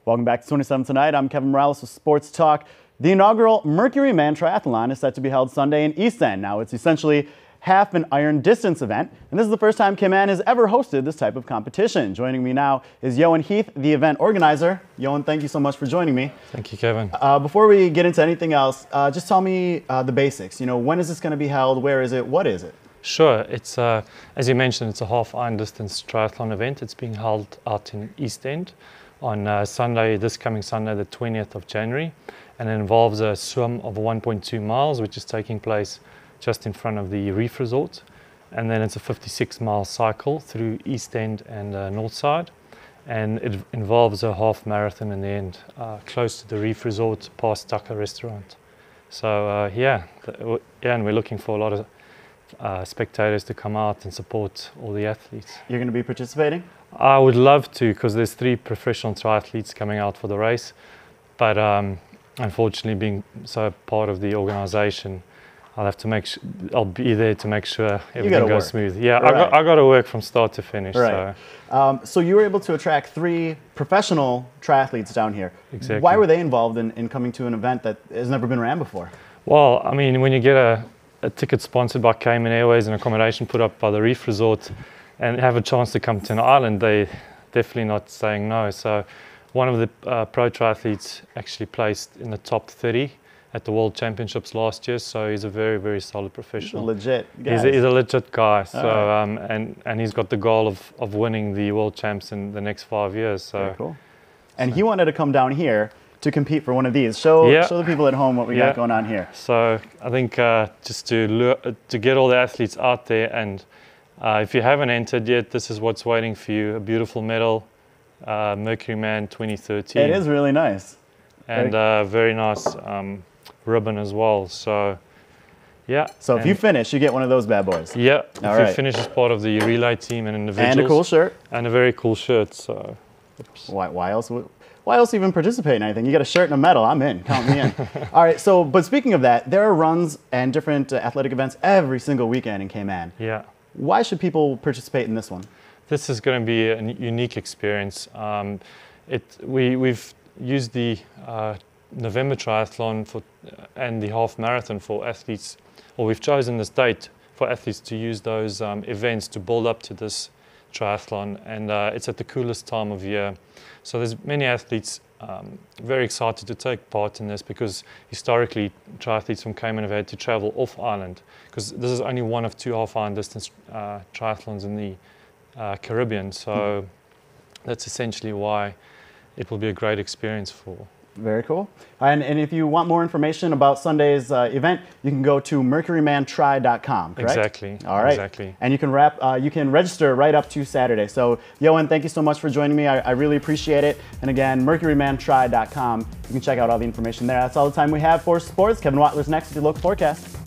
Welcome back to 27 Tonight. I'm Kevin Morales with Sports Talk. The inaugural Mercuryman Triathlon is set to be held Sunday in East End. Now, it's essentially half an iron distance event, and this is the first time Cayman has ever hosted this type of competition. Joining me now is Johan Heath, the event organizer. Johan, thank you so much for joining me. Thank you, Kevin. Before we get into anything else, just tell me the basics. You know, when is this going to be held? Where is it? What is it? Sure. It's, as you mentioned, it's a half iron distance triathlon event. It's being held out in East End on Sunday, this coming Sunday, the 20th of January. And it involves a swim of 1.2 miles, which is taking place just in front of the Reef Resort. And then it's a 56-mile cycle through East End and North Side. And it involves a half marathon in the end, close to the Reef Resort, past Tucker Restaurant. So and we're looking for a lot of spectators to come out and support all the athletes. You're going to be participating? I would love to, because there's 3 professional triathletes coming out for the race. But unfortunately, being so part of the organization, I'll have to make sure I'll be there to make sure everything goes smooth. Yeah, right. I got to work from start to finish. Right. So you were able to attract 3 professional triathletes down here. Exactly. Why were they involved in coming to an event that has never been ran before? Well, I mean, when you get a ticket sponsored by Cayman Airways and accommodation put up by the Reef Resort and have a chance to come to an island, they're definitely not saying no. So one of the pro triathletes actually placed in the top 30 at the World Championships last year, so he's a very, very solid professional. He's a legit guy. He's a legit guy. So right. and he's got the goal of winning the World Champs in the next 5 years. So very cool. And he wanted to come down here to compete for one of these. Show the people at home what we got going on here. So I think just to get all the athletes out there, and if you haven't entered yet, this is what's waiting for you: a beautiful medal, Mercuryman 2013. It is really nice. And very nice ribbon as well. So yeah. So if you finish, you get one of those bad boys. Yeah. If you finish as part of the relay team and individuals. And a cool shirt. And a very cool shirt. So. Oops. Why else even participate in anything? You get a shirt and a medal. I'm in. Count me in. All right. So, but speaking of that, there are runs and different athletic events every single weekend in Cayman. Yeah. Why should people participate in this one? This is going to be a unique experience. We've used the November triathlon and the half marathon for athletes, or we've chosen this date for athletes to use those events to build up to this triathlon, and it's at the coolest time of year. So there's many athletes very excited to take part in this, because historically triathletes from Cayman have had to travel off island, because this is only one of 2 half iron distance triathlons in the Caribbean. So that's essentially why it will be a great experience for. Very cool. And if you want more information about Sunday's event, you can go to mercurymantri.com, correct? Exactly. All right. Exactly. And you can register right up to Saturday. So, Johan, thank you so much for joining me. I really appreciate it. And again, mercurymantri.com. You can check out all the information there. That's all the time we have for sports. Kevin Wattler's next with your local forecast.